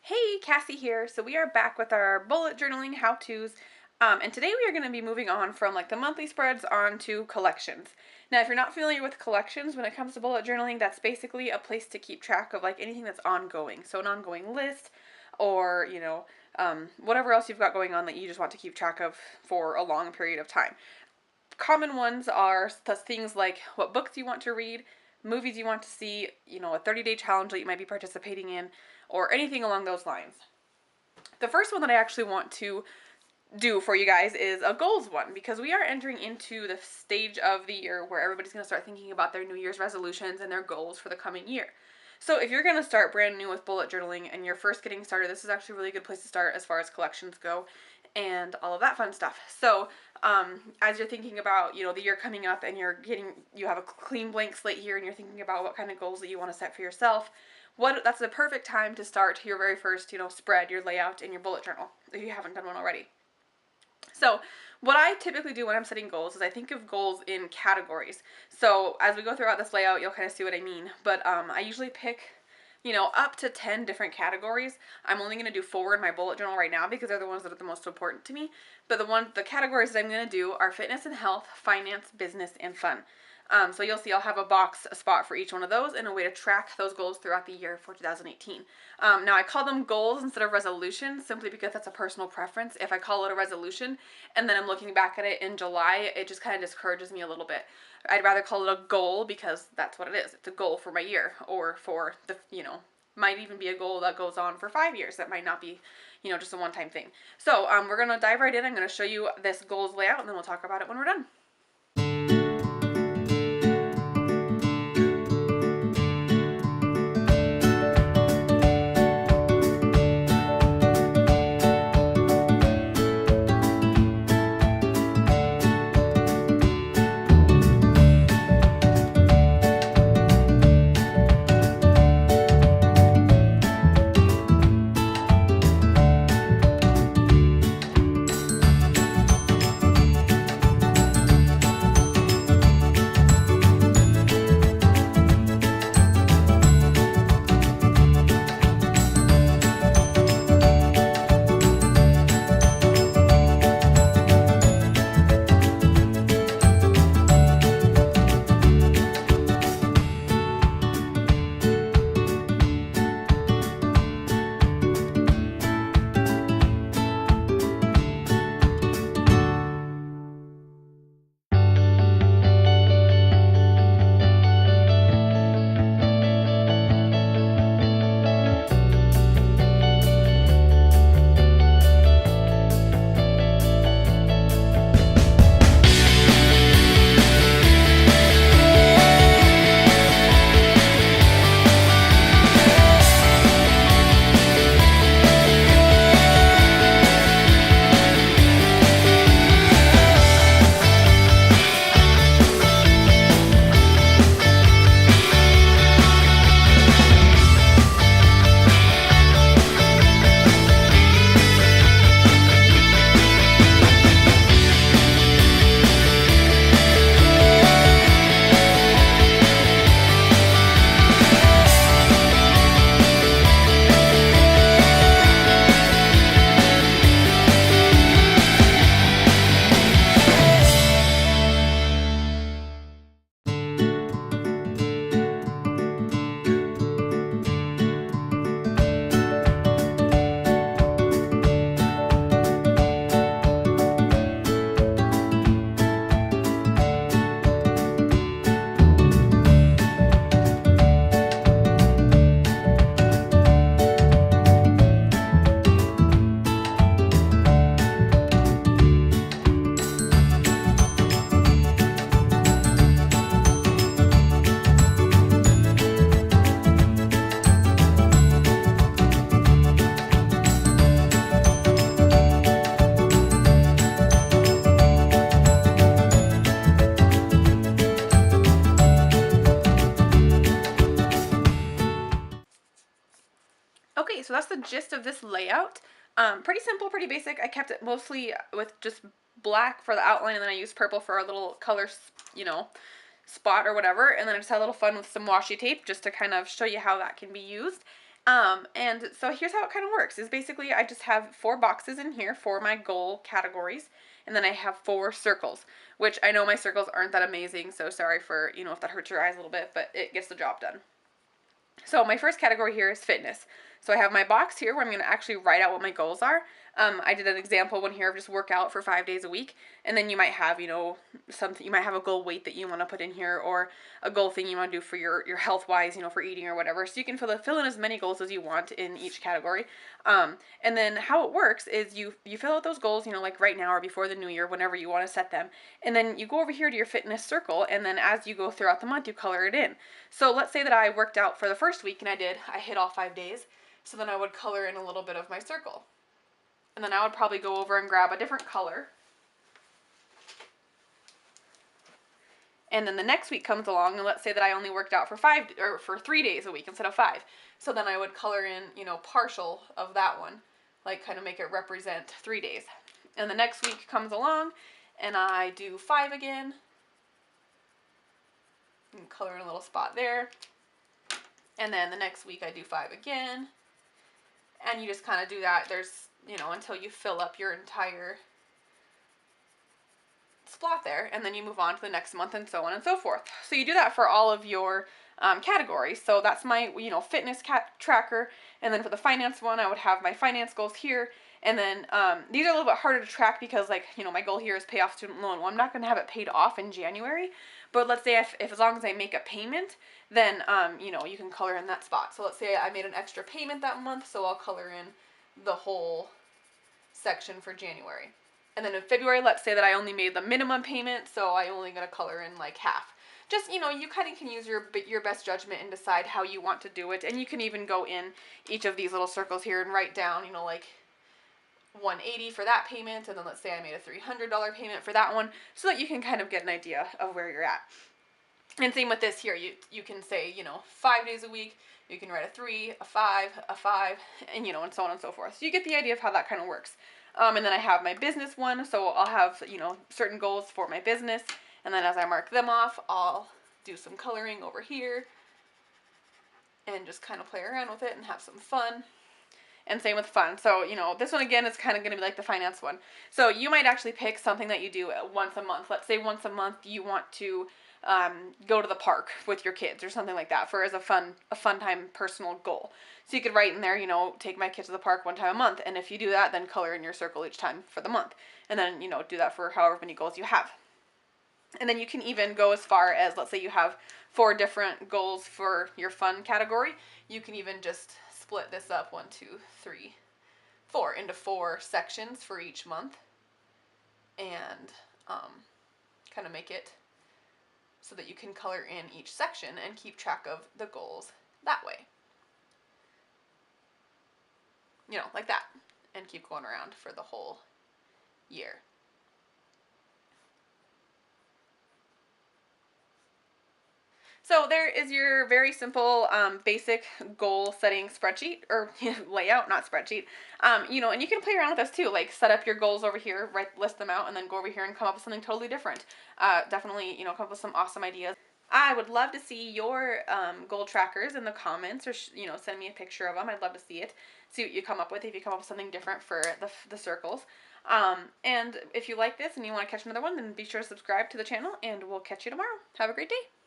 Hey, Cassie here. So we are back with our bullet journaling how-tos. And today we are going to be moving on from like the monthly spreads on to collections. Now, if you're not familiar with collections, when it comes to bullet journaling, that's basically a place to keep track of like anything that's ongoing. So an ongoing list or, whatever else you've got going on that you just want to keep track of for a long period of time. Common ones are things like what books you want to read, movies you want to see, a 30-day challenge that you might be participating in, or anything along those lines. The first one that I actually want to do for you guys is a goals one, because we are entering into the stage of the year where everybody's going to start thinking about their New Year's resolutions and their goals for the coming year. So if you're going to start brand new with bullet journaling and you're first getting started, this is actually a really good place to start as far as collections go and all of that fun stuff. So as you're thinking about, the year coming up and you have a clean blank slate here and you're thinking about what kind of goals that you want to set for yourself, that's the perfect time to start your very first, spread, your layout in your bullet journal if you haven't done one already. So what I typically do when I'm setting goals is I think of goals in categories. So as we go throughout this layout, you'll kind of see what I mean. But I usually pick, up to 10 different categories. I'm only going to do 4 in my bullet journal right now because they're the ones that are the most important to me. But the categories that I'm going to do are fitness and health, finance, business, and fun. So you'll see I'll have a spot for each one of those and a way to track those goals throughout the year for 2018. Now I call them goals instead of resolutions simply because that's a personal preference. If I call it a resolution and then I'm looking back at it in July, it just kind of discourages me a little bit. I'd rather call it a goal because that's what it is. It's a goal for my year or for might even be a goal that goes on for 5 years. That might not be, just a one-time thing. So we're going to dive right in. I'm going to show you this goals layout and then we'll talk about it when we're done. Okay, so that's the gist of this layout. Pretty simple, pretty basic. I kept it mostly with just black for the outline, and then I used purple for a little color, spot or whatever. And then I just had a little fun with some washi tape just to kind of show you how that can be used. And so here's how it kind of works is basically I just have 4 boxes in here for my goal categories, and then I have 4 circles, which I know my circles aren't that amazing, so sorry for, if that hurts your eyes a little bit, but it gets the job done. So my first category here is fitness. So I have my box here where I'm going to actually write out what my goals are. I did an example one here of just work out for 5 days a week, and then you might have, something, you might have a goal weight that you want to put in here, or a goal thing you want to do for your health wise, for eating or whatever. So you can fill in as many goals as you want in each category. And then how it works is you fill out those goals, like right now or before the new year, whenever you want to set them, and then you go over here to your fitness circle, and then as you go throughout the month, you color it in. So let's say that I worked out for the first week and I hit all 5 days. So then I would color in a little bit of my circle. And then I would probably go over and grab a different color. And then the next week comes along, and let's say that I only worked out for 3 days a week instead of 5. So then I would color in, partial of that one, like kind of make it represent 3 days. And the next week comes along, and I do 5 again. And color in a little spot there. And then the next week I do 5 again. And you just kind of do that, until you fill up your entire spot there, and then you move on to the next month and so on and so forth. So you do that for all of your categories. So that's my, fitness tracker, and then for the finance one, I would have my finance goals here, and then these are a little bit harder to track because, my goal here is pay off student loan. Well, I'm not going to have it paid off in January, but let's say if as long as I make a payment, then, you can color in that spot. So let's say I made an extra payment that month, so I'll color in the whole section for January. And then in February, let's say that I only made the minimum payment, so I'm only going to color in like half. Just, you kind of can use your best judgment and decide how you want to do it. And you can even go in each of these little circles here and write down, like $180 for that payment, and then let's say I made a $300 payment for that one, so that you can kind of get an idea of where you're at. And same with this here, you can say, 5 days a week, you can write a 3, a 5, and and so on and so forth. So you get the idea of how that kind of works. And then I have my business one, so I'll have, certain goals for my business, and then as I mark them off, I'll do some coloring over here, and just kind of play around with it and have some fun. And same with fun. So, this one again is kind of going to be like the finance one. So you might actually pick something that you do once a month. Let's say once a month you want to go to the park with your kids or something like that as a fun time personal goal. So you could write in there, take my kids to the park 1 time a month. And if you do that, then color in your circle each time for the month. And then, do that for however many goals you have. And then you can even go as far as, let's say you have 4 different goals for your fun category. You can even just split this up 1, 2, 3, 4 into 4 sections for each month, and kind of make it so that you can color in each section and keep track of the goals that way. Like that, and keep going around for the whole year. So there is your very simple, basic goal setting spreadsheet, or layout, not spreadsheet. And you can play around with this too, like set up your goals over here, list them out, and then go over here and come up with something totally different. Definitely, come up with some awesome ideas. I would love to see your goal trackers in the comments, or send me a picture of them. I'd love to see it. See what you come up with, if you come up with something different for the circles. And if you like this and you want to catch another one, then be sure to subscribe to the channel, and we'll catch you tomorrow. Have a great day.